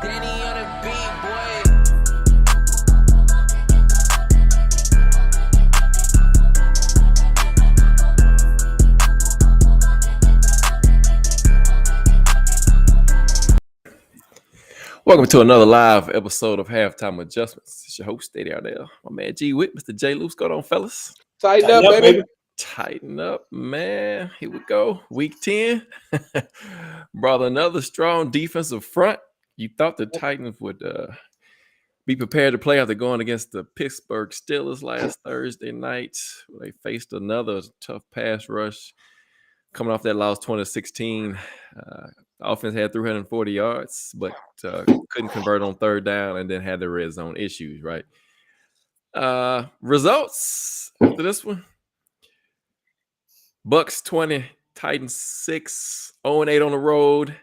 Danny on the beat, boy. Welcome to another live episode of Halftime Adjustments. It's your host, Steady out there. My man G Witt, Mr. J. Loose. Go on, fellas. Tighten up, baby. Tighten up, man. Here we go. Week 10. Brought another strong defensive front. You thought the Titans would be prepared to play after going against the Pittsburgh Steelers last Thursday night. They faced another tough pass rush coming off that loss 20-16. The offense had 340 yards, but couldn't convert on third down and then had the red zone issues, right? Results after this one. Bucks 20, Titans 6, 0-8 on the road.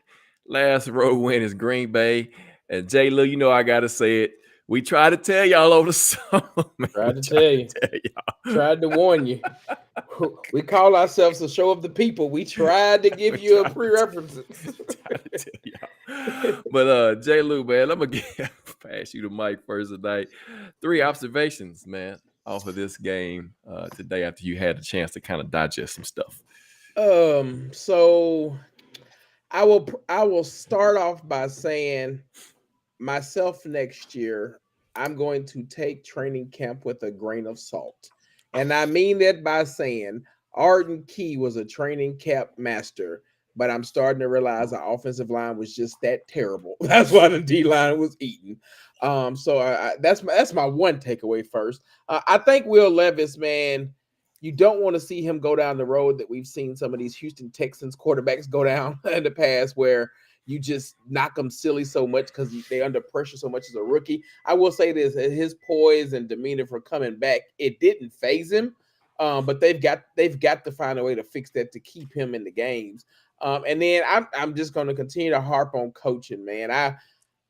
Last road win is Green Bay. And Jay Lou, you know I got to say it. We tried to tell y'all over the summer, man. Tried to warn you. We call ourselves the show of the people. We tried to give you a pre-references. But Jay Lou, man, I'm gonna pass you the mic first tonight. 3 observations, man, off of this game today after you had the chance to kind of digest some stuff. So I will start off by saying myself next year, I'm going to take training camp with a grain of salt. And I mean that by saying Arden Key was a training camp master, but I'm starting to realize the offensive line was just that terrible. That's why the D line was eating. So that's my one takeaway first. I think Will Levis, man, you don't want to see him go down the road that we've seen some of these Houston Texans quarterbacks go down in the past, where you just knock them silly so much because they're under pressure so much as a rookie. I will say this: his poise and demeanor for coming back, it didn't faze him. But they've got to find a way to fix that to keep him in the games. And then I'm just going to continue to harp on coaching, man.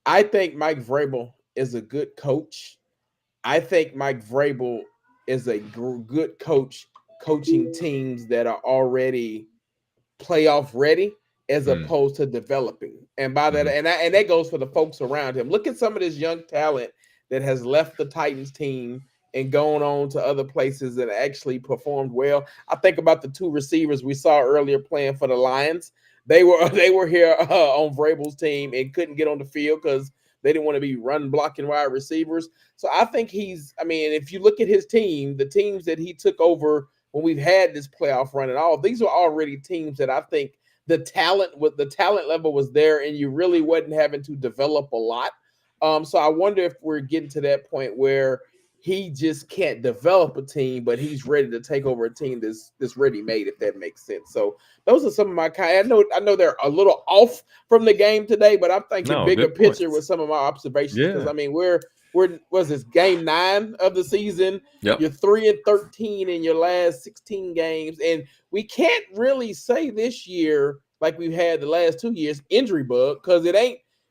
I think Mike Vrabel is a good coach. I think Mike Vrabel is a good coach coaching teams that are already playoff ready, as opposed to developing. And by that, and that goes for the folks around him. Look at some of this young talent that has left the Titans team and gone on to other places that actually performed well. I think about the 2 receivers we saw earlier playing for the Lions. They were here on Vrabel's team and couldn't get on the field because they didn't want to be run blocking wide receivers. So I think if you look at his team, the teams that he took over when we've had this playoff run and all, these were already teams that I think the talent level was there, and you really wasn't having to develop a lot. So I wonder if we're getting to that point where he just can't develop a team, but he's ready to take over a team that's ready made, if that makes sense. So those are some of my I know they're a little off from the game today, but I'm thinking bigger picture with some of my observations. Because I mean, was this game 9 of the season? Yep. You're 3-13 in your last 16 games, and we can't really say this year, like we've had the last 2 years, injury bug, because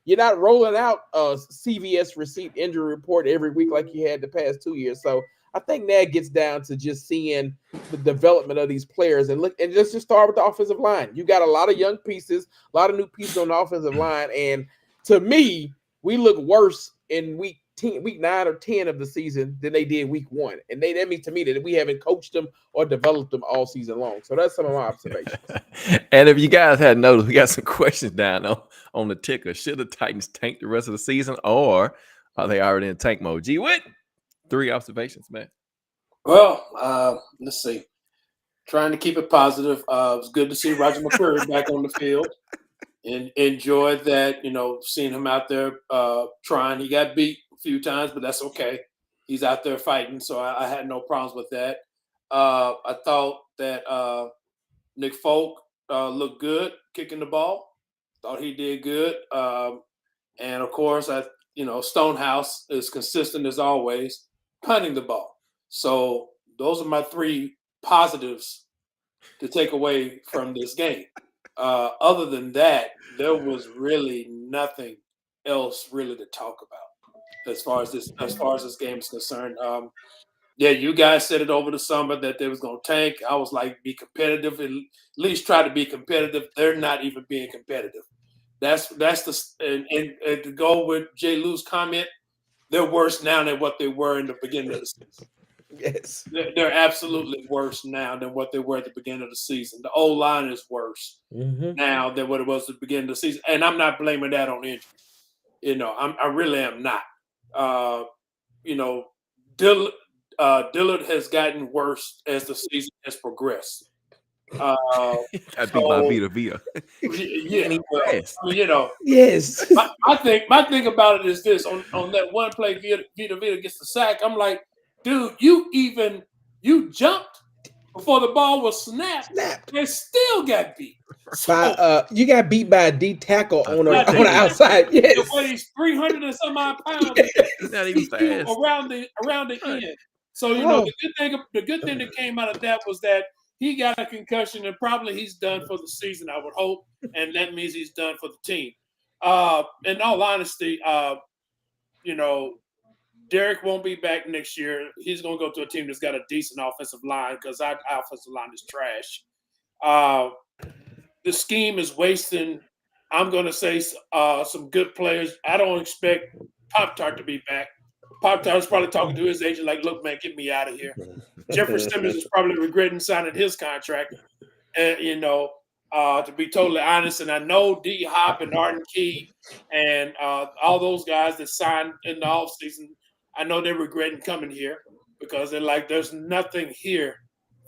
you're not rolling out a CVS receipt injury report every week like you had the past 2 years. So I think that gets down to just seeing the development of these players, and let's just start with the offensive line. You got a lot of young pieces, a lot of new pieces on the offensive line, and to me, we look worse in week 9 or 10 of the season than they did week 1. And that means to me that we haven't coached them or developed them all season long. So that's some of my observations. And if you guys hadn't noticed, we got some questions down on the ticker. Should the Titans tank the rest of the season, or are they already in tank mode? G Witt, 3 observations, man. Well, let's see. Trying to keep it positive. It was good to see Roger McCreary back on the field. And enjoyed that, seeing him out there trying. He got beat a few times, but that's okay. He's out there fighting, so I had no problems with that. I thought that Nick Folk looked good kicking the ball. Thought he did good. And, of course, Stonehouse is consistent as always, punting the ball. So those are my 3 positives to take away from this game. Other than that, there was really nothing else really to talk about as far as this game is concerned. You guys said it over the summer that they was going to tank. I was like, be competitive, at least try to be competitive. They're not even being competitive That's the and to go with Jay Lou's comment, they're worse now than what they were in the beginning of the season. Yes. They're absolutely worse now than what they were at the beginning of the season. The O line is worse now than what it was at the beginning of the season, and I'm not blaming that on injury. I really am not. Dillard has gotten worse as the season has progressed. I think by Vita. Yeah, Yes. my thing about it is this: on that one play, Vita gets the sack. I'm like, dude, you jumped before the ball was snapped and still got beat. You got beat by a D tackle on the outside. Yes, it weighs 300 and some odd pounds. He's not even fast around the end. So the good thing that came out of that was that he got a concussion and probably he's done for the season, I would hope, and that means he's done for the team. In all honesty, Derek won't be back next year. He's going to go to a team that's got a decent offensive line because our offensive line is trash. The scheme is wasting, I'm going to say, some good players. I don't expect Pop-Tart to be back. Pop-Tart's probably talking to his agent like, look, man, get me out of here. Jeffrey Simmons is probably regretting signing his contract. And, to be totally honest, and I know D-Hop and Arden Key and all those guys that signed in the offseason, I know they're regretting coming here because they're like, there's nothing here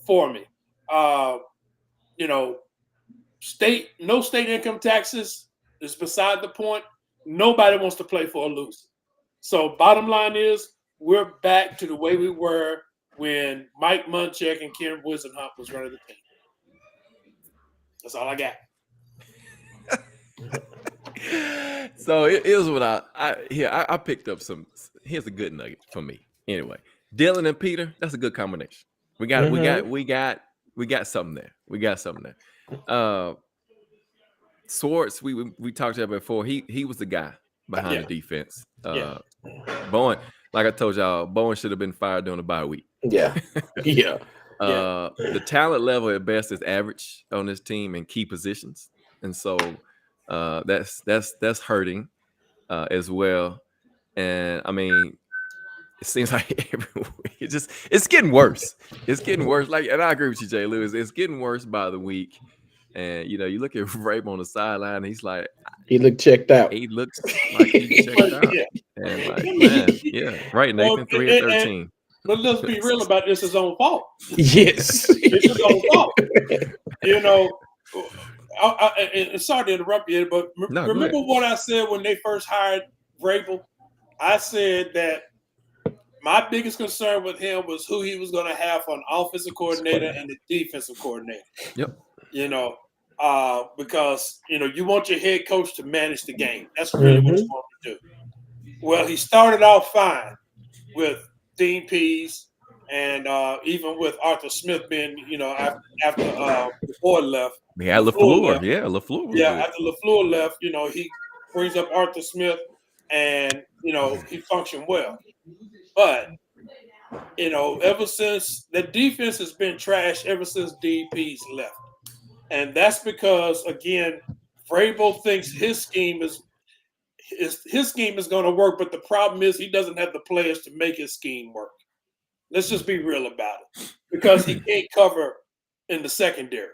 for me. No state income taxes is beside the point. Nobody wants to play for a loser. So bottom line is we're back to the way we were when Mike Munchak and Ken Wisenhunt was running the team. That's all I got. So here's what I picked up some. Here's a good nugget for me. Anyway, Dylan and Peter, that's a good combination. We got something there. We got something there. Swartz, we talked about before. He was the guy behind the defense. Bowen, like I told y'all, Bowen should have been fired during the bye week. Yeah. The talent level at best is average on this team in key positions, and so that's hurting as well. And I mean, it seems like every week it's getting worse. It's getting worse. Like, and I agree with you, Jay Lewis. It's getting worse by the week. And you look at Rape on the sideline. He's like, he looked checked out. He looks like he's checked out. And like, man, right, Nathan, 3 of 13. But let's be real about this. It's his own fault. Yes, it's his own fault. And sorry to interrupt you, but remember what I said when they first hired Vrabel? I said that my biggest concern with him was who he was going to have on offensive coordinator and the defensive coordinator. Yep. Because you want your head coach to manage the game. That's really what you want to do. Well, he started off fine with Dean Pease and even with Arthur Smith being, after LaFleur left. We had LaFleur. LaFleur. After LaFleur left, he brings up Arthur Smith and, he functioned well. But, ever since the defense has been trash ever since Dean Pease left. And that's because, again, Vrabel thinks his scheme is going to work, but the problem is he doesn't have the players to make his scheme work. Let's just be real about it, because he can't cover in the secondary.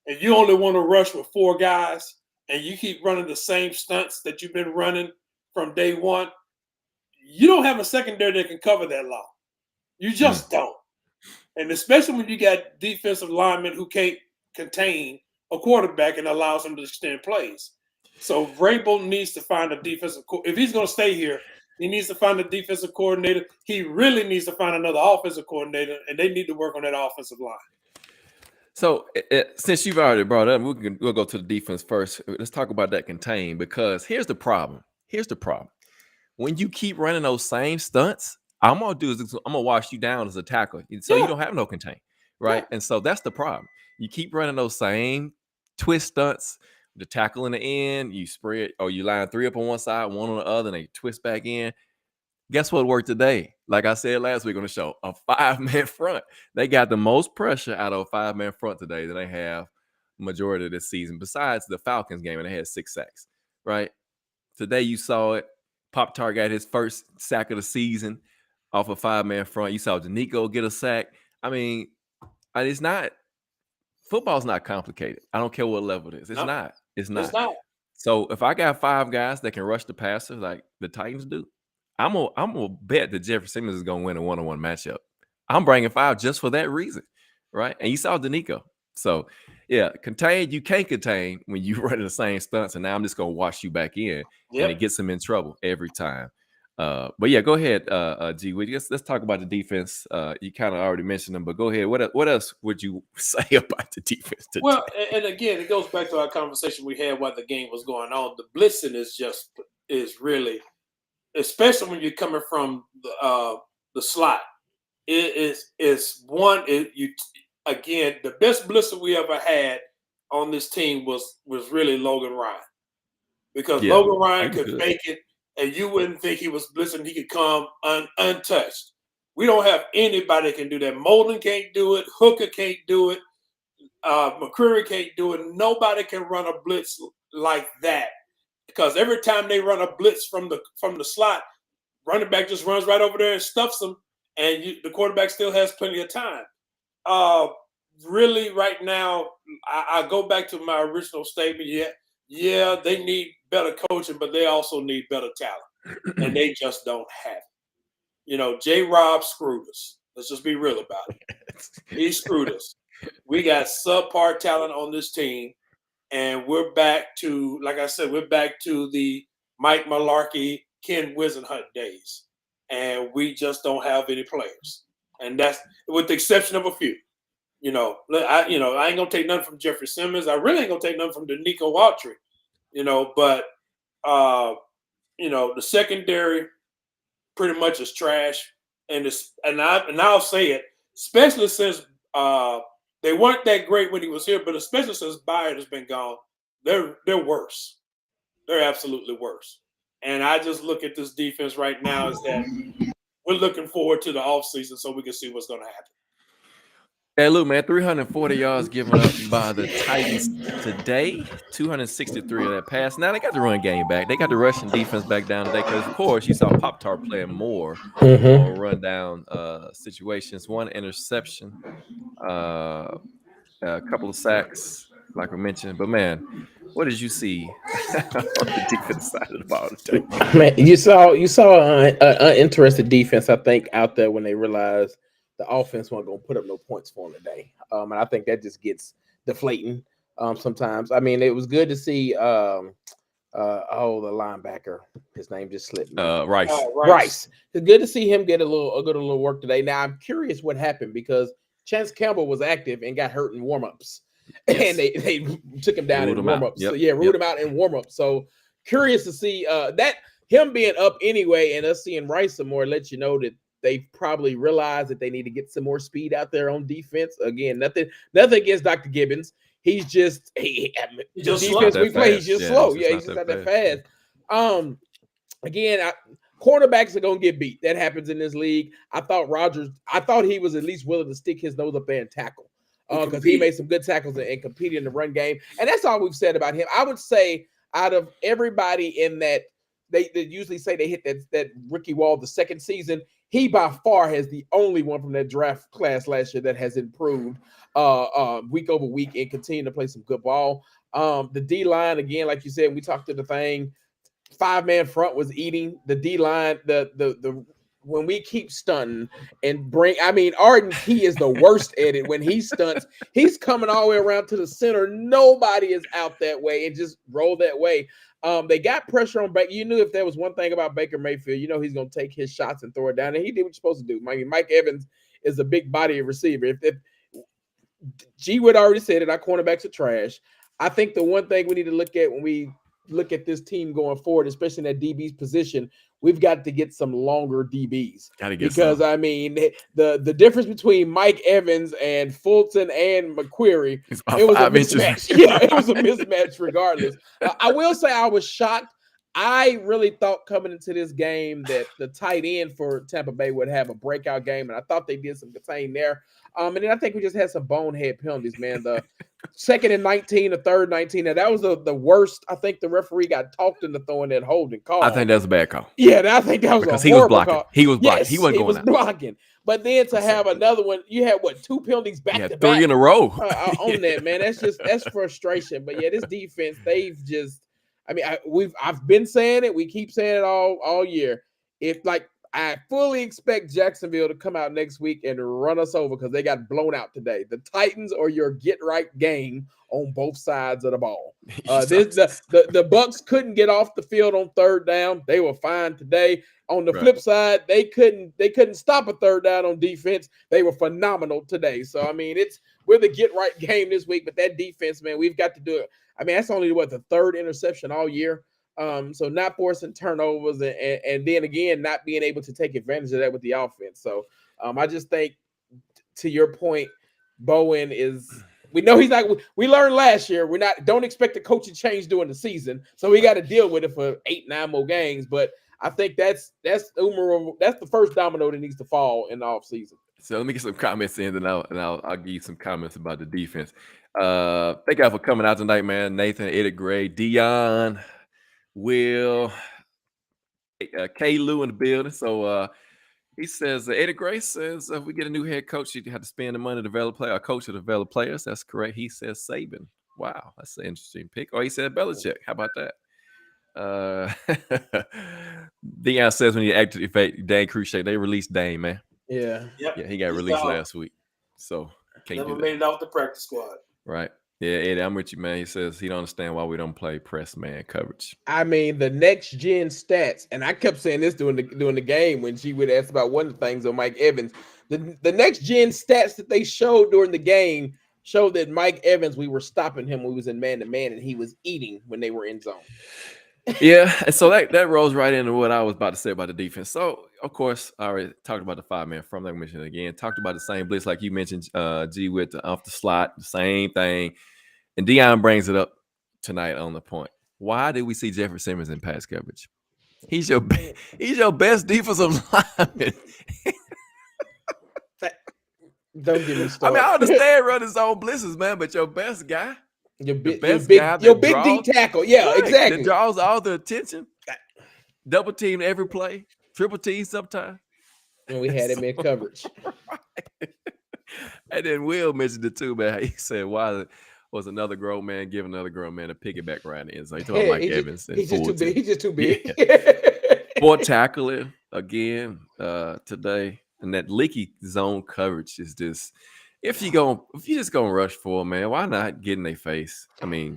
And you only want to rush with 4 guys, and you keep running the same stunts that you've been running from day one. You don't have a secondary that can cover that long. You just don't. And especially when you got defensive linemen who can't contain a quarterback and allows him to extend plays. So Vrabel needs to find a defensive if he's going to stay here, he needs to find a defensive coordinator. He really needs to find another offensive coordinator, and they need to work on that offensive line. So since you've already brought it up, we'll go to the defense first. Let's talk about that contain, because here's the problem. When you keep running those same stunts, I'm going to wash you down as a tackler. So you don't have no contain, right? And so that's the problem. You keep running those same twist stunts, the tackle in the end, you spread, or you line 3 up on one side, 1 on the other, and they twist back in. Guess what worked today? Like I said last week on the show, a 5-man front. They got the most pressure out of a 5-man front today than they have majority of this season, besides the Falcons game, and they had 6 sacks. right? Today you saw it. Pop-Tart got his first sack of the season off a 5-man front. You saw Danico get a sack. I mean, it's not football's not complicated. I don't care what level it is. It's No, not. It's It's not. not. So if I got 5 guys that can rush the passer like the Titans do, I'm gonna bet that Jeffrey Simmons is gonna win a one-on-one matchup. I'm bringing 5 just for that reason, right? And you saw Danico. So yeah, contain you can't contain when you run the same stunts, and now I'm just gonna wash you back in, and Yep. it gets them in trouble every time. But yeah, go ahead, G. Let's talk about the defense. You kind of already mentioned them, but go ahead. What else would you say about the defense today? Well, and again, it goes back to our conversation we had while the game was going on. The blitzing is really, especially when you're coming from the slot. Again, the best blitzer we ever had on this team was really Logan Ryan, because Yeah, Logan he Ryan was could good. fake it, and you wouldn't think he was blitzing. He could come untouched. We don't have anybody that can do that. Molden can't do it. Hooker can't do it. McCreary can't do it. Nobody can run a blitz like that, because every time they run a blitz from the slot, running back just runs right over there and stuffs them, and the quarterback still has plenty of time. Really, right now, I go back to my original statement. Yeah, they need better coaching, but they also need better talent, and they just don't have it. J-Rob screwed us. Let's just be real about it. He screwed us. We got subpar talent on this team, and we're back to, like I said, we're back to the Mike Mularkey, Ken Wisenhunt days, and we just don't have any players, and that's with the exception of a few. I ain't gonna take nothing from Jeffrey Simmons. I really ain't gonna take nothing from Danico Autry. But the secondary pretty much is trash, and I'll say it, especially since they weren't that great when he was here, but especially since Byard has been gone, they're worse. They're absolutely worse. And I just look at this defense right now as that we're looking forward to the offseason so we can see what's going to happen. Hey, look, man, 340 yards given up by the Titans today, 263 of that pass. Now they got the run game back. They got the rushing defense back down today because, of course, you saw Pop-Tart playing more on rundown situations. 1 interception, a couple of sacks, like we mentioned. But, man, what did you see on the defense side of the ball today? Man, you saw an uninterested defense, I think, out there when they realized the offense wasn't going to put up no points for them today. And I think that just gets deflating sometimes. I mean, it was good to see the linebacker. His name just slipped me. Rice. It's good to see him get a little work today. Now, I'm curious what happened, because Chance Campbell was active and got hurt in warm-ups. Yes. And they took him down in warm-ups. Yep. So, ruled him out in warm-ups. So, curious to see that him being up anyway and us seeing Rice some more lets you know that they probably realize that they need to get some more speed out there on defense. Again, nothing against Dr. Gibbons. He's just the defense we play. He's just slow. He's just not that fast. Again, cornerbacks are gonna get beat. That happens in this league. I thought he was at least willing to stick his nose up there and tackle, because he made some good tackles and competed in the run game. And that's all we've said about him. I would say out of everybody in that, they usually say they hit that rookie wall the second season, he by far has the only one from that draft class last year that has improved week over week and continue to play some good ball. The D-line, again, like you said, we talked to the thing, 5-man front was eating the D-line. The when we keep stunting and Arden Key is the worst at it. When he stunts, he's coming all the way around to the center. Nobody is out that way and just roll that way. They got pressure on Baker. You knew if there was one thing about Baker Mayfield, he's going to take his shots and throw it down. And he did what you're supposed to do. I mean, Mike Evans is a big body receiver. If G Wood already said it, our cornerbacks are trash. I think the one thing we need to look at when we look at this team going forward, especially in that DB's position, we've got to get some longer DBs. Because some. I mean, the difference between Mike Evans and Fulton and McQuarrie, it was a mismatch. Yeah, it was a mismatch regardless. I will say I was shocked. I really thought coming into this game that the tight end for Tampa Bay would have a breakout game, and I thought they did some contain there. And then I think we just had some bonehead penalties, man. The second and 19, the third 19, and that was the worst. I think the referee got talked into throwing that holding call. I think that's a bad call. Yeah, I think that was because a he was horrible blocking. call. He was blocking. Yes, he wasn't going out. blocking. But then to have another one, you had what, 2 penalties back to back? 3 in a row on that, man. That's frustration. But yeah, this defense, they've just. I mean, I've been saying it. We keep saying it all year. I fully expect Jacksonville to come out next week and run us over because they got blown out today. The Titans are your get right game on both sides of the ball. The Bucks couldn't get off the field on third down. They were fine today. On the flip side, they couldn't stop a third down on defense. They were phenomenal today. So I mean, we're the get right game this week, but that defense, man, we've got to do it. I mean, that's only the third interception all year. So not forcing turnovers and then again not being able to take advantage of that with the offense. So I just think, to your point, Bowen is. We know he's not. We learned last year. Don't expect a coaching change during the season. So we got to deal with it for 8-9 more games. But I think that's the first domino that needs to fall in the offseason. So let me get some comments in, and I'll give you some comments about the defense. Thank y'all for coming out tonight, man. Nathan, Eddie Gray, Dion, Will, K. Lou in the building. So he says, Eddie Gray says, if we get a new head coach, you have to spend the money to develop players, a coach to develop players. That's correct. He says Saban. Wow, that's an interesting pick. Or he said Belichick. How about that? Dion says when you activate Dane Cruciate, they released Dane, man. Yeah. Yep. Yeah, he got released last week. So can't never do that. made it off the practice squad. Right. Yeah, Eddie, I'm with you, man. He says he don't understand why we don't play press man coverage. I mean, the next gen stats, and I kept saying this during the game when she would ask about one of the things on Mike Evans. The next gen stats that they showed during the game showed that Mike Evans, we were stopping him when he was in man-to-man, and he was eating when they were in zone. Yeah, and so that rolls right into what I was about to say about the defense. So, of course, I already talked about the 5-man front. Like I mentioned again, talked about the same blitz like you mentioned, G, with off the slot, the same thing. And Dion brings it up tonight on the point. Why did we see Jeffrey Simmons in pass coverage? He's your best defensive lineman. Don't get me started. I mean, I understand running his own blitzes, man, but your best guy, your big draws, D tackle. Yeah, right, exactly. that draws all the attention. Double team every play, triple team sometimes. And we had him in coverage. Right. And then Will mentioned it too, man. He said, why was another grown man giving another grown man a piggyback right in? So he told Mike Evans. He's just too big. He's just too big. Yeah. Poor tackling again today. And that leaky zone coverage is just, if you just gonna rush for, man, why not get in their face? I mean,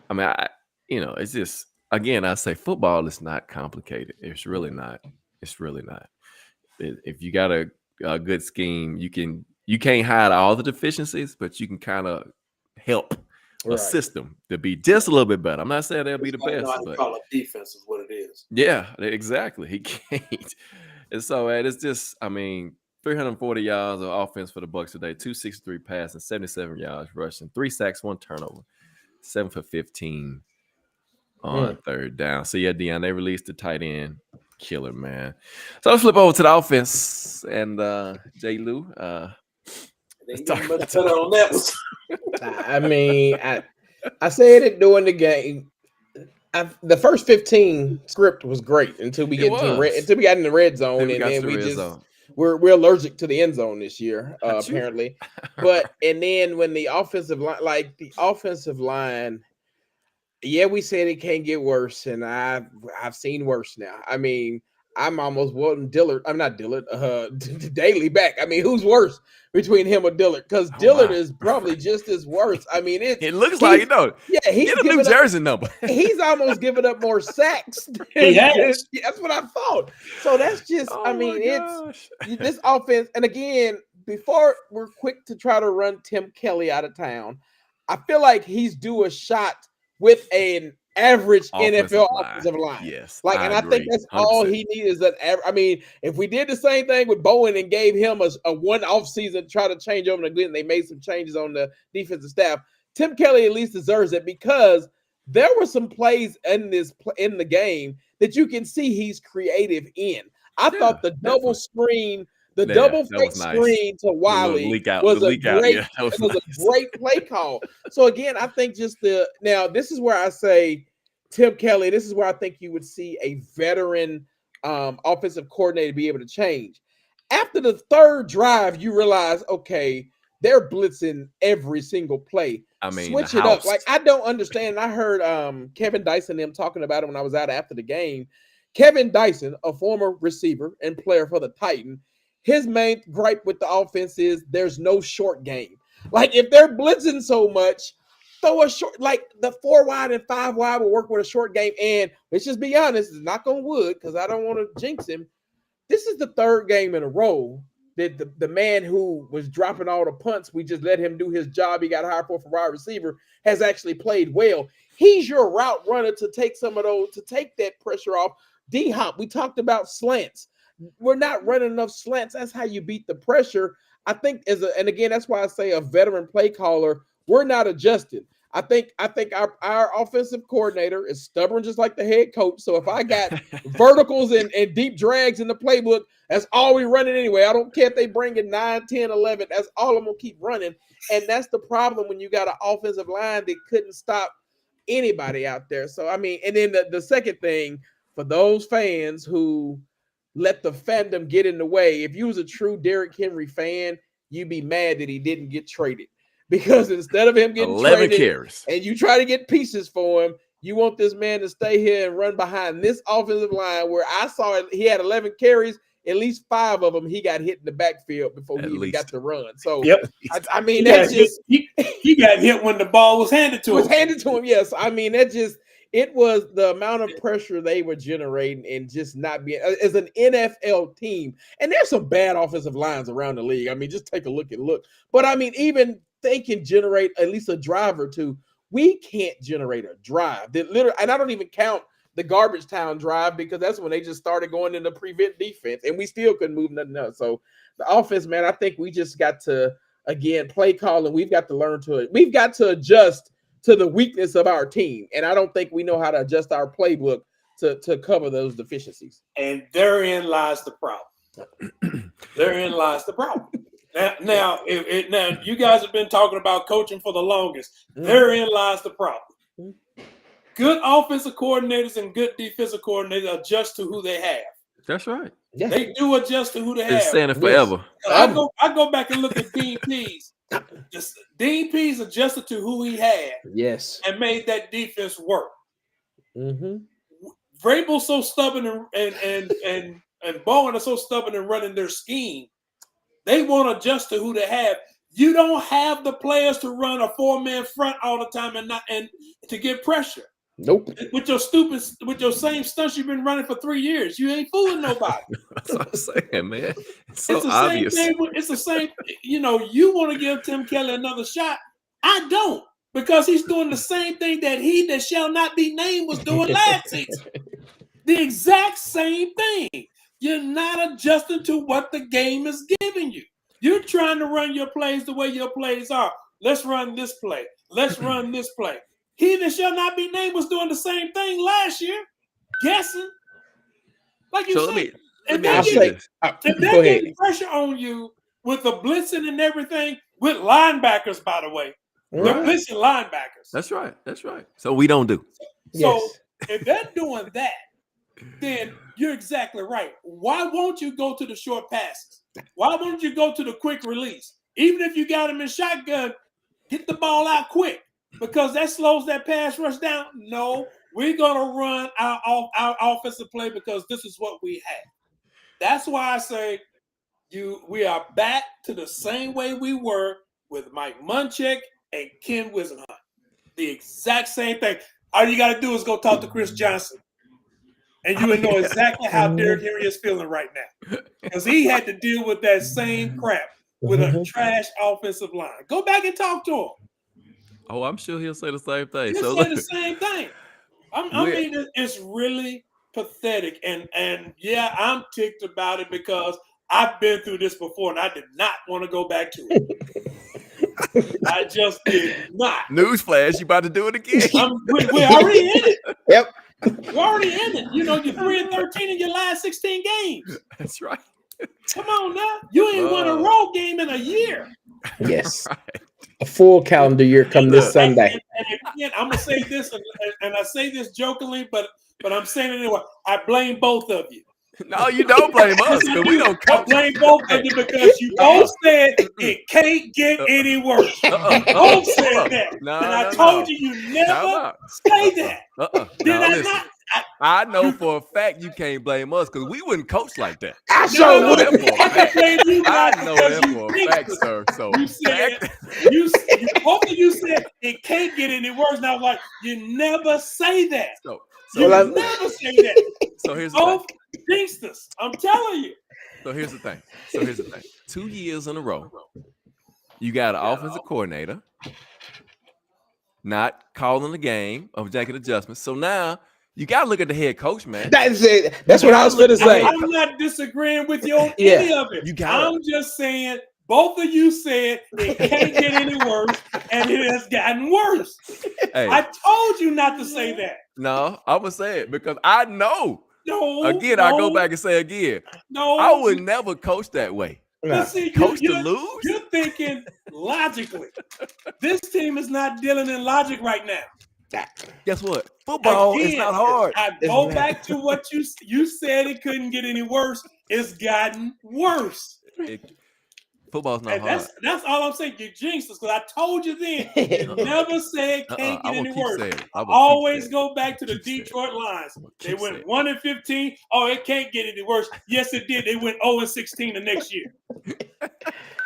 it's just, again, I say football is not complicated. It's really not. It's really not. If you got a good scheme, you can't hide all the deficiencies, but you can kind of help a system to be just a little bit better. I'm not saying they'll be the best, but call it defense is what it is. Yeah, exactly. He can't. And so it's just, 340 yards of offense for the Bucs today, 263 passing, 77 yards rushing, 3 sacks, 1 turnover, 7 for 15 on third down. So yeah, Dion, they released the tight end. Killer, man. So let's flip over to the offense and J. Lou. Let's talk about on that one. I mean, I said it during the game. The first 15 script was great until we got in the red zone, and then we're allergic to the end zone this year, apparently. But and then when the offensive line, yeah, we said it can't get worse, and I've seen worse now. I mean, I'm almost wanting Dillard. I'm not Dillard. Daly back. I mean, who's worse between him or Dillard? Because Dillard is probably just as worse. I mean, it looks like Yeah, he's get a New Jersey number. He's almost giving up more sacks. He has. That's what I thought. So that's just. It's this offense. And again, before we're quick to try to run Tim Kelly out of town, I feel like he's due a shot with an average NFL offensive line. Yes. I think that's 100%. All he needs is that. I mean, if we did the same thing with Bowen and gave him a one off season to try to change over the good, and they made some changes on the defensive staff, Tim Kelly at least deserves it because there were some plays in the game that you can see he's creative in. I thought the double screen, the double fake screen to Wiley was a great, it was a great play call. So again, I think just now this is where I say Tim Kelly, this is where I think you would see a veteran offensive coordinator be able to change. After the third drive, you realize, okay, they're blitzing every single play. I mean, switch it up. Like, I don't understand. I heard Kevin Dyson them talking about it when I was out after the game. Kevin Dyson, a former receiver and player for the Titan, his main gripe with the offense is there's no short game. Like, if they're blitzing so much, throw a short, like the 4 wide and 5 wide will work with a short game. And let's just be honest, knock on wood, because I don't want to jinx him. This is the third game in a row that the man who was dropping all the punts, we just let him do his job. He got hired for wide receiver, has actually played well. He's your route runner to take some of those, to take that pressure off. D-Hop, we talked about slants. We're not running enough slants. That's how you beat the pressure. I think and again, that's why I say a veteran play caller, we're not adjusting. I think our offensive coordinator is stubborn, just like the head coach. So if I got verticals and deep drags in the playbook, that's all we running anyway. I don't care if they bring in 9, 10, 11. That's all I'm going to keep running. And that's the problem when you got an offensive line that couldn't stop anybody out there. So, I mean, and then the second thing, for those fans who let the fandom get in the way, if you was a true Derrick Henry fan, you'd be mad that he didn't get traded. Because instead of him getting 11 traded carries, and you try to get pieces for him, you want this man to stay here and run behind this offensive line where I saw it, he had 11 carries, at least 5 of them he got hit in the backfield before he even got to run. So, yep. I mean, that's just he got hit when the ball was handed to him. Yes, I mean, that just it was the amount of pressure they were generating and just not being as an NFL team. And there's some bad offensive lines around the league. I mean, just take a look. But I mean, even they can generate at least a drive or two. We can't generate a drive that literally, and I don't even count the garbage town drive because that's when they just started going into prevent defense and we still couldn't move nothing else. So the offense, man, I think we just got to, again, play call, and we've got to learn to it. We've got to adjust to the weakness of our team. And I don't think we know how to adjust our playbook to cover those deficiencies. And therein lies the problem. Therein lies the problem. Now, you guys have been talking about coaching for the longest. Therein lies the problem. Good offensive coordinators and good defensive coordinators adjust to who they have. That's right. Yeah. They do adjust to who they have. Been saying it forever. I go back and look at Dean Pease. Dean Pease adjusted to who he had. Yes. And made that defense work. Mm-hmm. Vrabel's so stubborn and Bowen are so stubborn in running their scheme. They won't adjust to who they have. You don't have the players to run a 4-man front all the time and to get pressure. Nope. With your same stunts you've been running for 3 years. You ain't fooling nobody. That's what I'm saying, man. It's so the obvious. Same thing. It's the same. You want to give Tim Kelly another shot. I don't, because he's doing the same thing that he that shall not be named was doing last season. The exact same thing. You're not adjusting to what the game is giving you. You're trying to run your plays the way your plays are. Let's run this play. Let's run this play. He that shall not be named was doing the same thing last year, guessing. Like you said. And they're getting pressure on you with the blitzing and everything with linebackers, by the way. Right. They're blitzing linebackers. That's right. That's right. So we don't do. So if they're doing that, then you're exactly right. Why won't you go to the short passes? Why won't you go to the quick release? Even if you got him in shotgun, get the ball out quick, because that slows that pass rush down. No, we're going to run our offensive play because this is what we have. That's why I say we are back to the same way we were with Mike Munchak and Ken Wisenhunt. The exact same thing. All you got to do is go talk to Chris Johnson, and you will know exactly how Derrick Henry is feeling right now, because he had to deal with that same crap with a trash offensive line. Go back and talk to him. Oh, I'm sure he'll say the same thing. He'll say the same thing. I mean, it's really pathetic. And yeah, I'm ticked about it because I've been through this before and I did not want to go back to it. I just did not. Newsflash, you about to do it again. We're already in it. Yep. We're already in it. You know, you're 3-13 in your last 16 games. That's right. Come on now. You ain't won a road game in a year. Yes. Right. A full calendar year come this Sunday. And again, I'm gonna say this, and I say this jokingly, but I'm saying it anyway. I blame both of you. No, you don't blame us because we don't I coach. blame both of you because you both said it can't get any worse. You both said that. No, and I told you never say that. Did I not? I know for a fact you can't blame us because we wouldn't coach like that. I sure would. I know that because for a fact, sir. So you said both of you said it can't get any worse. Now, like you never say that. You never say that. So here's the both gangsters. I'm telling you. So here's the thing. 2 years in a row, you got an offensive coordinator not calling the game of making adjustments. So now you got to look at the head coach, man. That's it. That's what I was going to say. I'm not disagreeing with you on any of it. I'm just saying both of you said it can't get any worse, and it has gotten worse. Hey. I told you not to say that. No, I'm going to say it because I know. No. I go back and say again. No. I would never coach that way. See, coach to lose? You're thinking logically. This team is not dealing in logic right now. Guess what? Football is not hard. I go back to what you said. It couldn't get any worse. It's gotten worse. Football's not hard. That's all I'm saying. You jinxed us because I told you then. You never said can't get any worse. I always go back to the Detroit Lions. They went 1-15. Oh, it can't get any worse. Yes, it did. They went 0-16 the next year.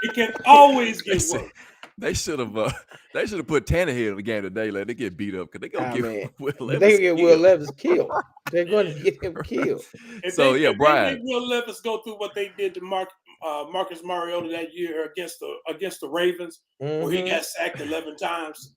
It can always get worse. They should have put Tannehill in the game today. Let they get beat up because they're gonna get Will Levis. They get Will Levis killed. They're going to get him killed. Brian. If Will Levis go through what they did to Marcus Mariota that year against the Ravens, where he got sacked 11 times,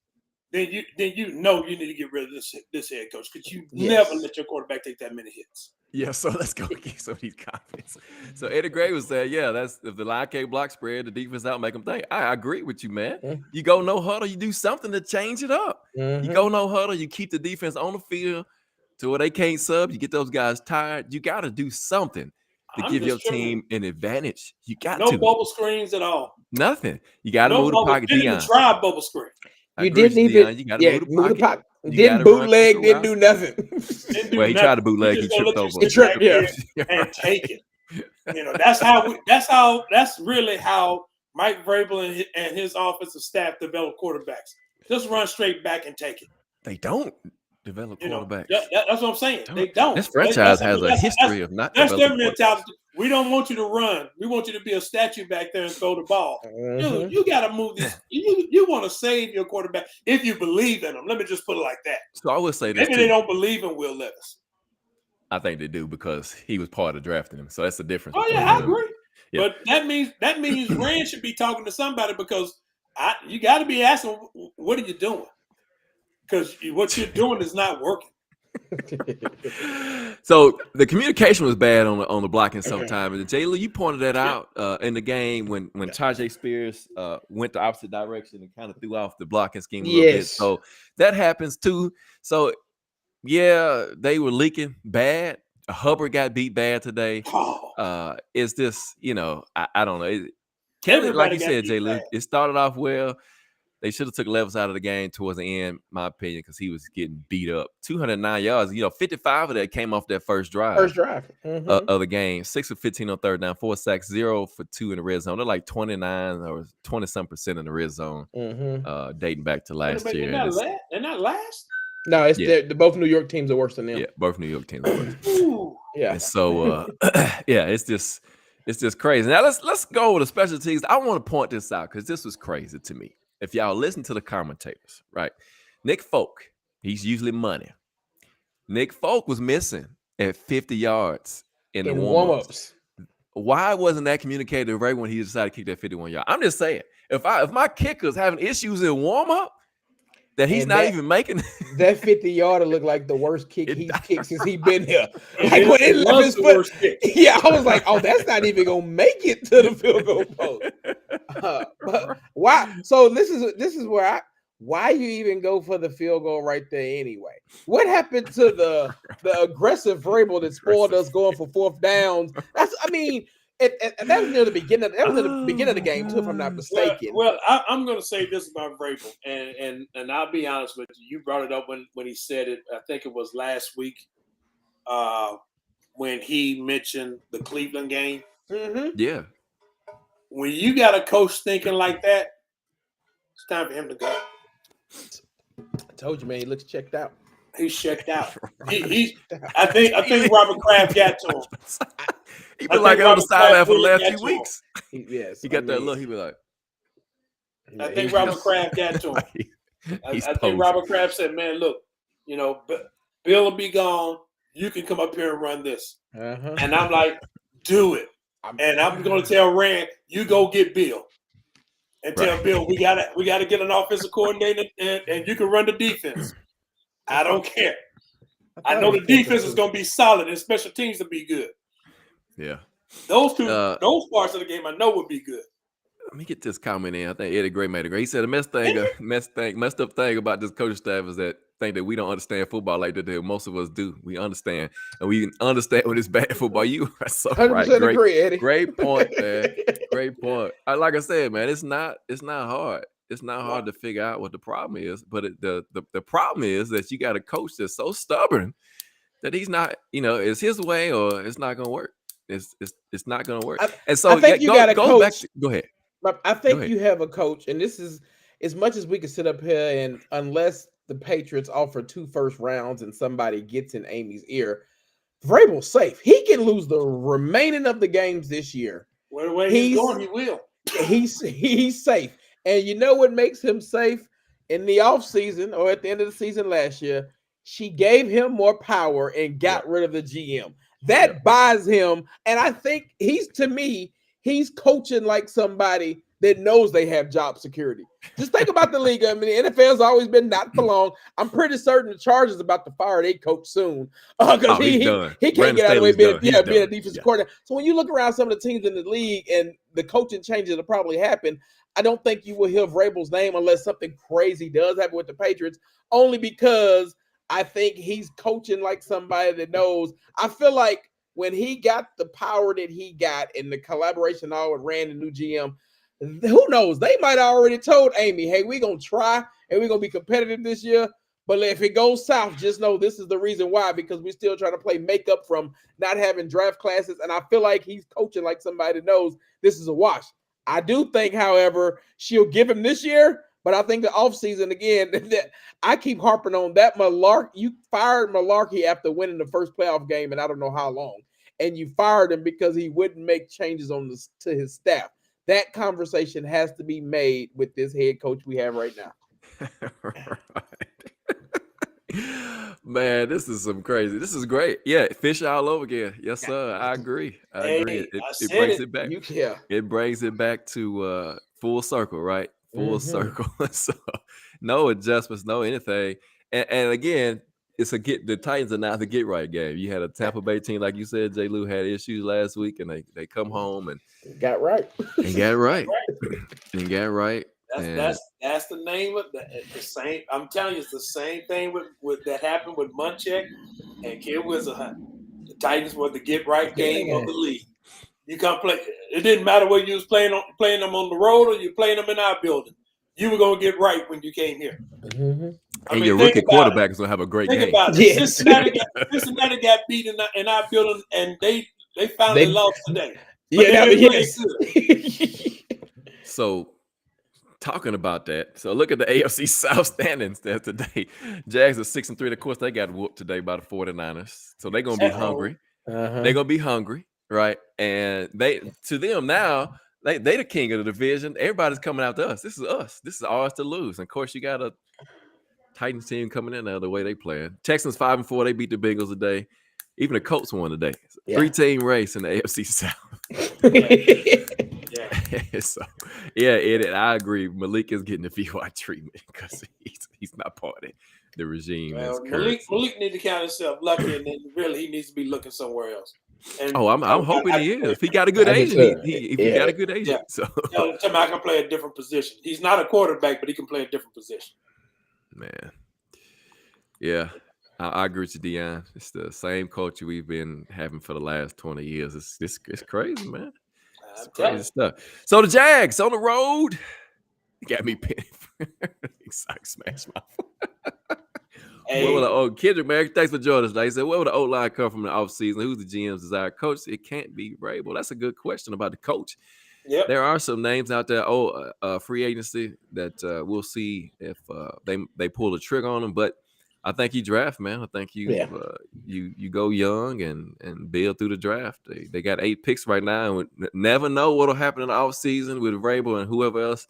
then you know you need to get rid of this head coach because you never let your quarterback take that many hits. Yeah, so let's go get some of these confidence. So Eddie Gray was saying, that's if the line can't block spread, the defense out, make them think. I agree with you, man. You go no huddle, you do something to change it up. You go no huddle, you keep the defense on the field to where they can't sub. You get those guys tired. You got to do something to give your team an advantage. You got no bubble screens at all. Nothing. You got to move the pocket. Didn't even try bubble screen. You didn't even. You got to move the pocket. Didn't bootleg. Didn't do nothing. He tried to bootleg. He tripped over. And take it. You know that's really how Mike Vrabel and his offensive staff develop quarterbacks. Just run straight back and take it. They don't develop quarterbacks. That's what I'm saying. They don't. This franchise has a history of not. That's their mentality. We don't want you to run. We want you to be a statue back there and throw the ball. Dude, you got to move this. You want to save your quarterback if you believe in him. Let me just put it like that. So I would say this. Maybe they don't believe in Will Levis. I think they do because he was part of drafting him. So that's the difference. Oh yeah, I agree. Yeah. But that means Rand should be talking to somebody because you got to be asking, what are you doing? Because what you're doing is not working. So the communication was bad on the blocking sometimes. And Jayla, you pointed that out in the game when Tajay Spears went the opposite direction and kind of threw off the blocking scheme a little bit. So that happens too. So they were leaking bad. Hubbard got beat bad today. Is this, I don't know. Like you said, Jayla, it started off well. They should have took Levis out of the game towards the end, my opinion, because he was getting beat up. 209 yards. 55 of that came off that first drive. Of the game. 6 of 15 on third down, 4 sacks, 0 for 2 in the red zone. They're like 29 or 20-some% in the red zone, dating back to last year. They're not last? No, it's both New York teams are worse than them. Yeah, both New York teams are worse. Yeah. And so, it's just crazy. Now let's go with the special teams. I want to point this out because this was crazy to me. If y'all listen to the commentators, right? Nick Folk, he's usually money. Nick Folk was missing at 50 yards in the warm-ups. Why wasn't that communicated right when he decided to kick that 51 yard? I'm just saying, if my kicker's having issues in warm-up, that he's not even making that 50-yarder looked like the worst kick he's kicked since he's been here. Like when it left his foot, I was like, oh, that's not even gonna make it to the field goal post. But why? So this is where why you even go for the field goal right there anyway? What happened to the aggressive Vrabel that spoiled us going for fourth downs? And that was near the beginning. That was in the beginning of the game too, if I'm not mistaken. Well, I'm going to say this about Vrabel, and I'll be honest with you. You brought it up when he said it. I think it was last week when he mentioned the Cleveland game. Mm-hmm. Yeah. When you got a coach thinking like that, it's time for him to go. I told you, man. He looks checked out. He's checked out. I think Robert Kraft got to him. He been like on the sideline for the last few weeks. Yes, he got that look. He be like, I think Robert Kraft got to him. I think Robert Kraft said, "Man, look, Bill will be gone. You can come up here and run this." Uh-huh. And I'm like, "Do it." And I'm going to tell Rand, "You go get Bill, and tell Bill we gotta get an offensive coordinator, and you can run the defense. I don't care. I know the defense is going to be solid, and special teams will be good. Yeah, those parts of the game I know would be good." Let me get this comment in. I think Eddie Gray made it great. He said the messed up thing about this coaching staff is that think that we don't understand football like that. Most of us do. We understand, and we understand when it's bad football. You are so right. Agree, Eddie. Great point, man. Great point. Like I said, man, it's not hard. It's not hard to figure out what the problem is, but the problem is that you got a coach that's so stubborn that he's not, it's his way or it's not going to work. It's not going to work. And so I think you got a coach. Go ahead. I think you have a coach, and this is as much as we can sit up here and unless the Patriots offer 2 first rounds and somebody gets in Amy's ear, Vrabel's safe. He can lose the remaining of the games this year. Where the way he's going, he will. He's safe. And you know what makes him safe? In the offseason or at the end of the season last year, she gave him more power and got rid of the GM. That buys him. And I think he's coaching like somebody that knows they have job security. Just think about the league. I mean, the NFL's always been not for long. I'm pretty certain the Chargers about to fire their coach soon because he can't get out of the way being a defensive coordinator. So when you look around some of the teams in the league and the coaching changes that probably happen, I don't think you will hear Vrabel's name unless something crazy does happen with the Patriots, only because I think he's coaching like somebody that knows. I feel like when he got the power that he got and the collaboration all with Rand and new GM, who knows? They might have already told Amy, hey, we're going to try and we're going to be competitive this year. But if it goes south, just know this is the reason why, because we're still trying to play makeup from not having draft classes. And I feel like he's coaching like somebody that knows this is a wash. I do think, however, she'll give him this year. But I think the offseason, again, that I keep harping on that you fired Malarkey after winning the first playoff game, and I don't know how long. And you fired him because he wouldn't make changes to his staff. That conversation has to be made with this head coach we have right now. Man, this is some crazy. This is great. Yeah, fish all over again. Yes, sir. I agree. It brings it back. It brings it back to full circle, right? Full circle. So no adjustments, no anything. And again, the Titans are now the get right game. You had a Tampa Bay team, like you said, J. Lou had issues last week, and they come home and got right. And got right. And got right. That's the name of the same. I'm telling you, it's the same thing with that happened with Munchak and Kid Wizardhunt. The Titans were the get right game of the league. You come play. It didn't matter whether you was playing them on the road or you playing them in our building. You were gonna get right when you came here. Mm-hmm. And your rookie quarterback is gonna have a great game. Think about it. Cincinnati got beat in our building, and they finally lost today. So, talking about that, so look at the AFC South standings there today. Jags are 6-3. Of course, they got whooped today by the 49ers. So they're gonna be hungry. They're gonna be hungry, right? And to them now, they the king of the division. Everybody's coming out to us. This is us. This is ours to lose. And of course, you got a Titans team coming in now the way they playing. Texans 5-4. They beat the Bengals today. Even the Colts won today. 3-team race in the AFC South. So, Eddie, I agree. Malik is getting the VY treatment because he's not part of the regime. Well, Malik need to count himself lucky, and then really he needs to be looking somewhere else. And I'm hoping he is. If he got a good agent, if he got a good agent. So tell him I can play a different position. He's not a quarterback, but he can play a different position. Man. Yeah. I agree with you, Dion. It's the same culture we've been having for the last 20 years. It's crazy, man. It's crazy stuff. So the Jags on the road. Got me penny. Smash my phone. Hey. Kendrick, man, thanks for joining us. Like I said, where would the O-line come from in the offseason? Who's the GM's desired coach? It can't be Vrabel. That's a good question about the coach. Yep. There are some names out there, free agency that we'll see if they pull the trigger on them. But I think you draft, man. I think you go young and build through the draft. They got 8 picks right now, and we never know what'll happen in the offseason with Vrabel and whoever else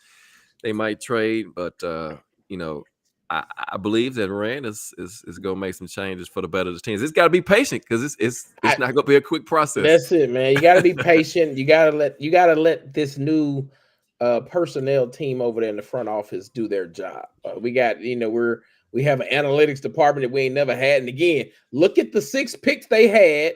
they might trade. But I believe that Rand is going to make some changes for the better of the teams. It's got to be patient because it's not going to be a quick process. That's it, man. You got to be patient. You got to let this new personnel team over there in the front office do their job. We got, we have an analytics department that we ain't never had. And again, look at the 6 picks they had,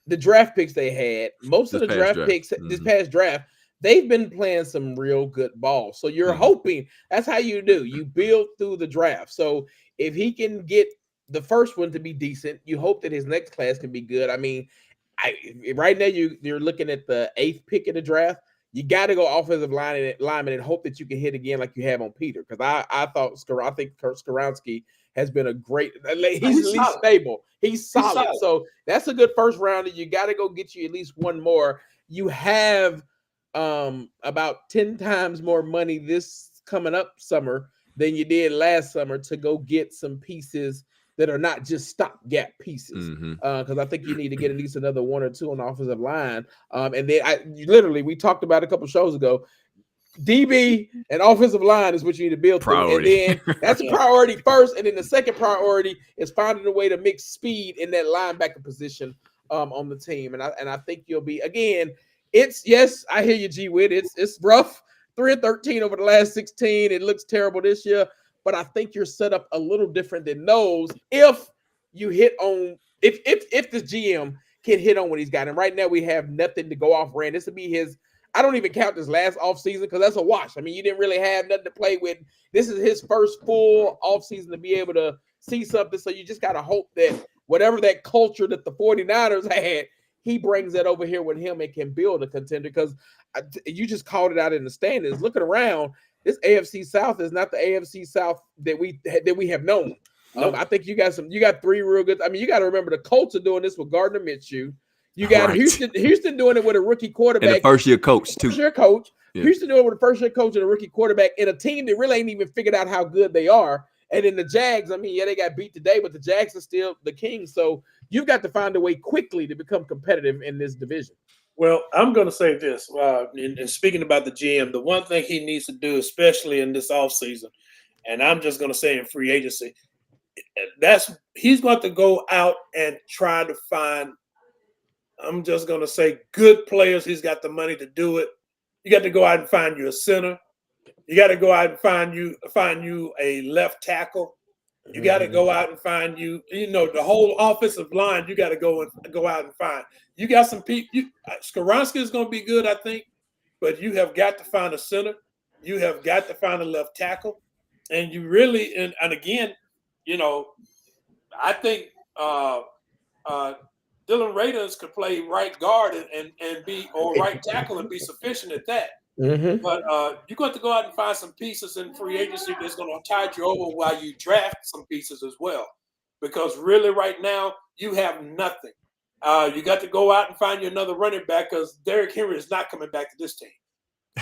the draft picks they had. Most of the draft picks this past draft, they've been playing some real good ball. So you're hoping that's how you do. You build through the draft. So if he can get the first one to be decent, you hope that his next class can be good. I mean, right now you're looking at the 8th pick in the draft. You got to go offensive lineman and hope that you can hit again like you have on Peter. Because I think Skoronski has been a great. He's at least stable. He's solid. So that's a good first rounder. You got to go get you at least one more. You have about 10 times more money this coming up summer than you did last summer to go get some pieces that are not just stopgap pieces. Because I think you need to get at least another 1 or 2 on the offensive line. And then we talked about a couple shows ago, DB and offensive line is what you need to build priority. And then that's a priority first. And then the second priority is finding a way to mix speed in that linebacker position on the team. And I think you'll be, again, I hear you, G Wit. It's rough. 3-13 over the last 16. It looks terrible this year. But I think you're set up a little different than those if you hit on if the GM can hit on what he's got. And right now we have nothing to go off. Rand, this would be his. I don't even count this last offseason because that's a wash. I mean, you didn't really have nothing to play with. This is his first full offseason to be able to see something. So you just got to hope that whatever that culture that the 49ers had, he brings that over here with him and can build a contender. Because you just called it out in the standings. Looking around, this AFC South is not the AFC South that we have known. Nope. I think you got 3 real good. I mean, you got to remember the Colts are doing this with Gardner Minshew. You got Houston doing it with a rookie quarterback. And a first-year coach, too. First-year coach. Yeah. Houston doing it with a first-year coach and a rookie quarterback in a team that really ain't even figured out how good they are. And then the Jags, I mean, they got beat today, but the Jags are still the Kings. So you've got to find a way quickly to become competitive in this division. Well, I'm going to say this. And speaking about the GM, the one thing he needs to do, especially in this offseason, and I'm just going to say in free agency, he's going to go out and try to find, I'm just going to say, good players. He's got the money to do it. You got to go out and find you a center. You got to go out and find you a left tackle. You got to go out and find the whole offensive line. You got to go out and find. You got some people. Skoronski is going to be good, I think, but you have got to find a center. You have got to find a left tackle, and you really and again, I think Dylan Raiders could play right guard and be or right tackle and be sufficient at that. Mm-hmm. But you're going to go out and find some pieces in free agency that's going to tide you over while you draft some pieces as well. Because really right now, you have nothing. You got to go out and find you another running back because Derrick Henry is not coming back to this team.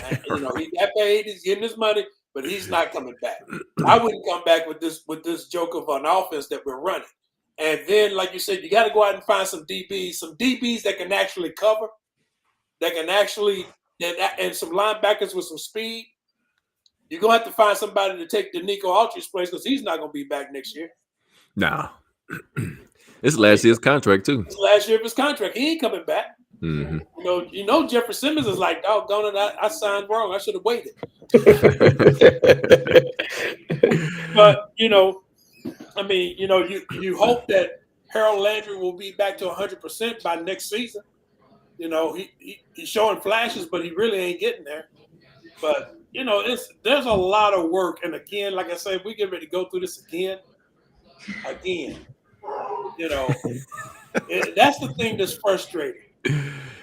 And, he got paid, he's getting his money, but he's not coming back. I wouldn't come back with this joke of an offense that we're running. And then, like you said, you got to go out and find some DBs that can actually cover, that can actually – and some linebackers with some speed. You're going to have to find somebody to take the Nico Autry's place because he's not going to be back next year. No. It's last year's contract, too. It's last year of his contract. He ain't coming back. Mm-hmm. Jeffrey Simmons is like, doggone it, I signed wrong. I should have waited. But, I mean, you hope that Harold Landry will be back to 100% by next season. You know, he's showing flashes, but he really ain't getting there. But you know, there's a lot of work. And again, like I said, we get ready to go through this again. You know, that's the thing that's frustrating.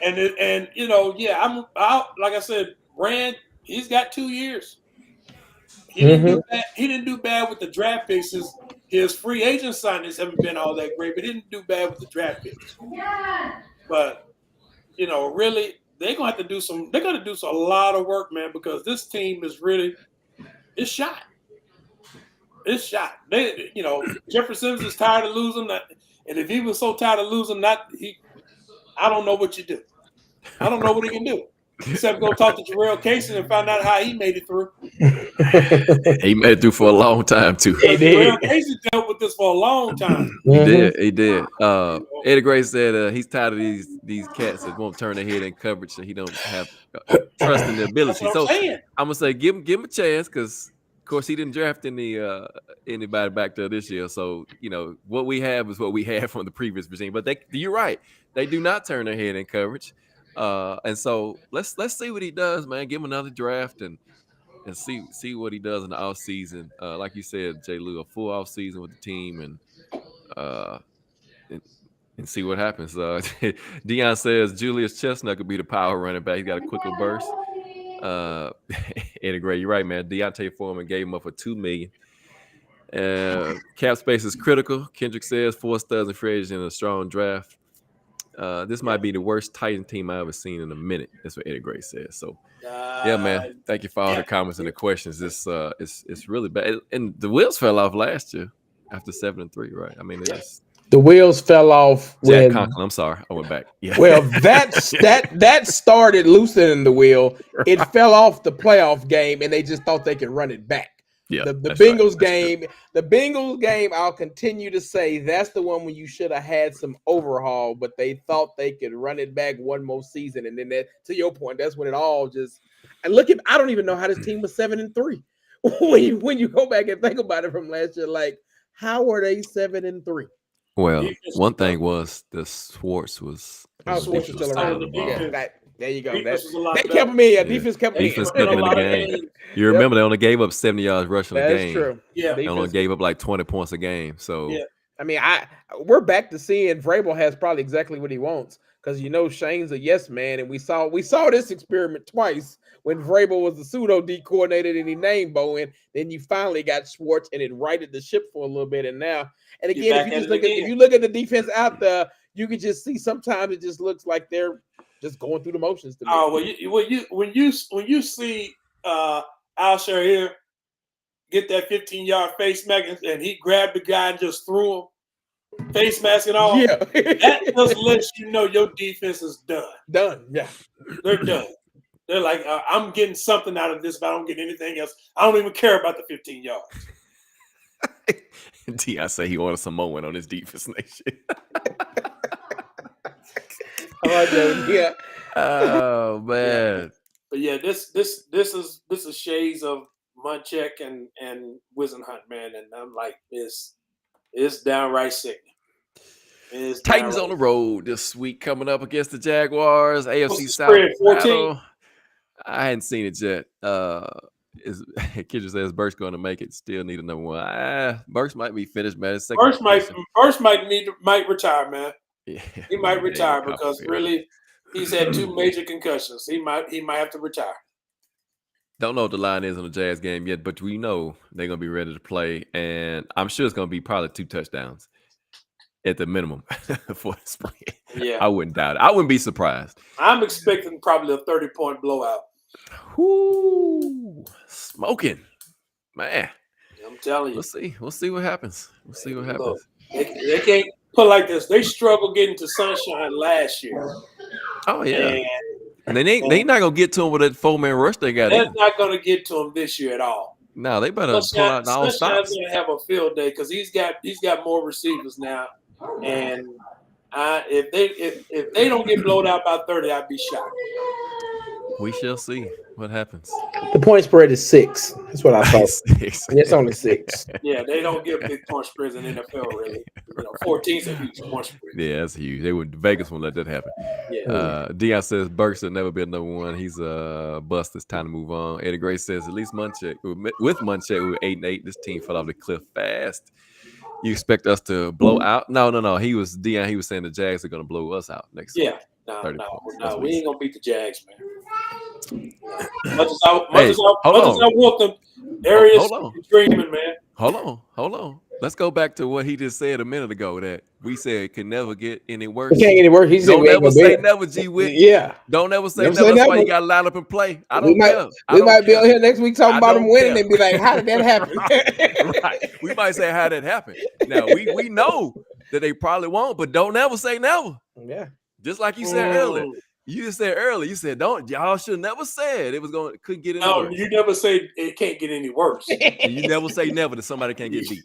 And you know, yeah, I'm out. Like I said, Rand, he's got 2 years. He didn't do bad. He didn't do bad with the draft picks. His free agent signings haven't been all that great, but he didn't do bad with the draft picks. But you know, really, they're gonna have to do some. They're gonna do a lot of work, man, because this team is really it's shot. It's shot. They, you know, Jeffrey Simmons is tired of losing, and if he was so tired of losing, I don't know what you do. I don't know what he can do except go talk to Jarrell Casey and find out how he made it through. He made it through for a long time too. He did. Jarrell Casey dealt with this for a long time. He did. Eddie Gray said he's tired of these cats that won't turn their head in coverage, so he don't have trust in their ability. That's what I'm saying. I'm gonna say give him a chance because, of course, he didn't draft anybody back there this year. So you know what we have is what we had from the previous regime. But you're right, they do not turn their head in coverage. And so let's see what he does, man. Give him another draft and see what he does in the off season. Like you said, J. Lou, a full off season with the team and see what happens. Dion says Julius Chestnut could be the power running back. He's got a quicker burst. Eddie Gray, you're right, man. Deontay Foreman gave him up for $2 million. Cap space is critical. Kendrick says 4 studs and free agents in a strong draft. This might be the worst Titan team I've ever seen in a minute. That's what Eddie Gray says. So, yeah, man. Thank you for all the comments and the questions. This it's really bad, and the wheels fell off last year after 7-3, right? I mean, the wheels fell off Jack Conklin. I'm sorry, I went back. Yeah. Well, that started loosening the wheel. It fell off the playoff game, and they just thought they could run it back. Yeah, the Bengals game, the Bengals game, I'll continue to say that's the one when you should have had some overhaul, but they thought they could run it back one more season. And then to your point, that's when it all just, and look at, I don't even know how this team was 7-3. when you go back and think about it from last year, like how were they 7-3? Well, one thing was the Schwartz was Schwartz was still around. There you go. They kept him in. Defense kept him in. Defense kept him in the game. You remember they only gave up 70 yards rushing a game. That's true. Yeah. They only gave up like 20 points a game. So I mean, we're back to seeing Vrabel has probably exactly what he wants because you know Shane's a yes man, and we saw this experiment twice when Vrabel was the pseudo D coordinator and he named Bowen. Then you finally got Schwartz, and it righted the ship for a little bit. And now, and again, if you look at the defense out there, you can just see sometimes it just looks like they're just going through the motions. To me. Oh, when you see Alshire here get that 15-yard face mask and he grabbed the guy and just threw him, face mask and all. Yeah, that just lets you know your defense is done. Done. Yeah, they're done. They're like, I'm getting something out of this, but I don't get anything else. I don't even care about the 15 yards. I say he wanted Samoan on his defense next year. Yeah. Oh man. But yeah, this is shades of Munchak and Wisenhunt, man, and I'm like, it's downright sickening. Titans on the road this week coming up against the Jaguars. AFC South battle. I hadn't seen it yet. Kendrick says Burks going to make it. Still need a number one. Burks might be finished, man. Burks might retire, man. Yeah. He might retire because really he's had 2 major concussions. He might have to retire. Don't know what the line is on the Jazz game yet, but we know they're going to be ready to play, and I'm sure it's going to be probably 2 touchdowns at the minimum for the spring. Yeah, I wouldn't doubt it. I wouldn't be surprised. I'm expecting probably a 30-point blowout. Whoo, smoking, man. I'm telling you. We'll see what happens. Look, they can't put like this. They struggled getting to sunshine last year. Oh yeah. And they not gonna get to him with that 4-man rush they got. They're not gonna get to him this year at all. No, they better pull out all stops. Sunshine's gonna have a field day because he's got more receivers now, and if they don't get blown out by 30, I'd be shocked. We shall see what happens. The point spread is 6. That's what I thought. It's only 6. Yeah, they don't give big point spreads in NFL really. 14's a huge point spread. Yeah, that's huge. Vegas won't let that happen. Yeah. Dion says Burks will never be a number one. He's a bust. It's time to move on. Eddie Gray says at least Munchak. With Munchak, we were 8-8. This team fell off the cliff fast. You expect us to blow out? No. He was Dion. He was saying the Jags are going to blow us out next week. No, We ain't gonna beat the Jags, man. Much as I want them, Darius dreaming, man. Hold on. Let's go back to what he just said a minute ago. That we said it can never get any worse. It can't get any worse. He said, "Don't ever say never, G Wick." Yeah. Don't ever say never. That's why you got to line up and play. We might be on here next week talking about him winning and be like, "How did that happen?" Right. We might say, "How did that happen?" Now we know that they probably won't, but don't ever say never. Yeah. Just like you said earlier. You just said earlier. You said y'all should never said it was couldn't get any worse. You never say it can't get any worse. You never say never that somebody can't get beat.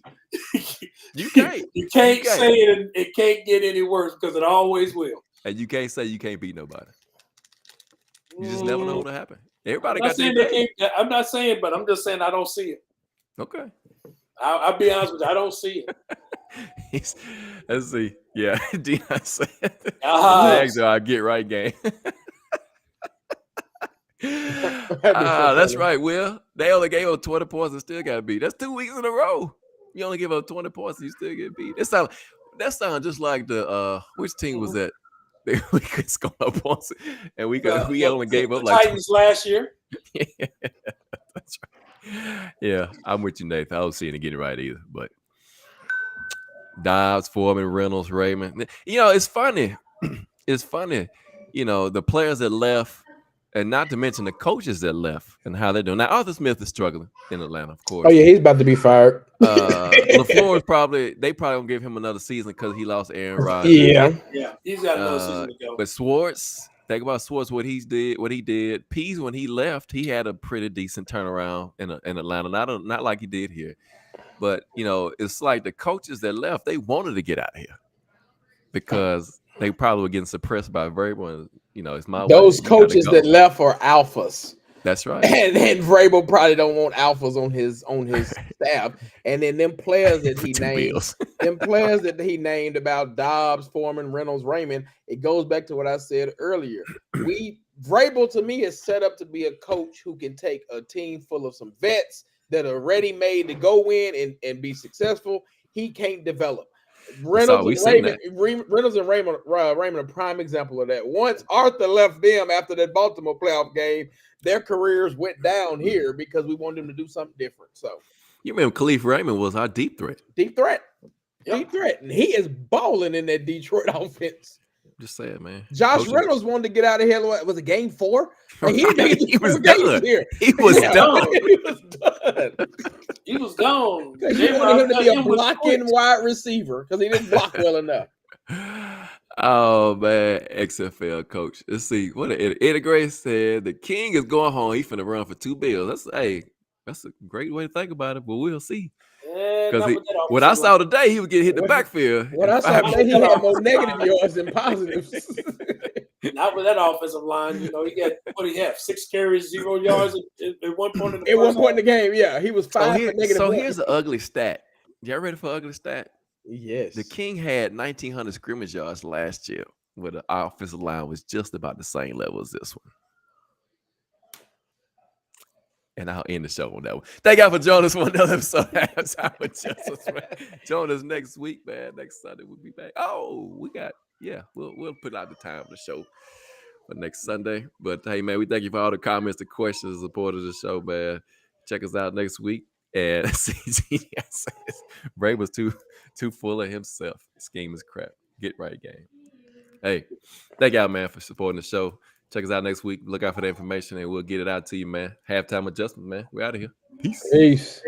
You can't. You can't say it can't get any worse because it always will. And you can't say you can't beat nobody. You just never know what'll happen. Everybody got I'm not saying, but I'm just saying I don't see it. Okay. I'll be honest with you. I don't see it. Let's see. Yeah, Dion said Jags are our get right game. That's right, Will. They only gave up 20 points and still got beat. That's 2 weeks in a row. You only give up 20 points and you still get beat. That sounds just like the which team was that? We could score no points and we only gave up like Titans last year. Yeah, that's right. Yeah, I'm with you, Nathan. I don't see it getting right either, but Dobbs, Foreman, Reynolds, Raymond. It's funny. It's funny. The players that left, and not to mention the coaches that left and how they're doing. Now, Arthur Smith is struggling in Atlanta, of course. Oh, yeah, he's about to be fired. LaFleur is probably gonna give him another season because he lost Aaron Rodgers. Yeah, he's got another season to go. But Swartz, think about Swartz, what he did. Pease, when he left, he had a pretty decent turnaround in Atlanta. Not like he did here. But, it's like the coaches that left, they wanted to get out of here because they probably were getting suppressed by Vrabel. And, it's my those coaches that left are alphas. That's right. And Vrabel probably don't want alphas on his staff. And then them players that he named, about Dobbs, Foreman, Reynolds, Raymond, it goes back to what I said earlier. Vrabel to me is set up to be a coach who can take a team full of some vets that are ready made to go in and be successful. He can't develop. Reynolds and Raymond a prime example of that. Once Arthur left them after that Baltimore playoff game, their careers went down here because we wanted them to do something different. So you remember Khalif Raymond was our deep threat. Deep threat. And he is balling in that Detroit offense. Just say it, man. Josh Reynolds wanted to get out of here. Was it game 4? Like he was done. He was done. He was gone. He wanted him to be a blocking wide receiver because he didn't block well enough. Oh man, XFL coach. Let's see what Eddie Gray said. The King is going home. He's finna run for 2 bills. That's a great way to think about it. But we'll see. Because what I saw today, he was getting hit the backfield. What I saw today, he had more negative yards than positives. Not with that offensive line. He got, what do you have? 6 carries, 0 yards at one point in the one point in the game, yeah. He was 5 for negative. So here's an ugly stat. Y'all ready for an ugly stat? Yes. The King had 1,900 scrimmage yards last year, where the offensive line was just about the same level as this one. And I'll end the show on that one. Thank y'all for joining us for another episode of Halftime with Justice, man. Join us next week, man. Next Sunday we'll be back. Oh, we'll put out the time of the show for next Sunday. But hey, man, we thank you for all the comments, the questions, the support of the show, man. Check us out next week. And CG says Bray was too full of himself. Scheme is crap. Get right game. Hey, thank y'all, man, for supporting the show. Check us out next week. Look out for the information, and we'll get it out to you, man. Halftime adjustment, man. We're out of here. Peace.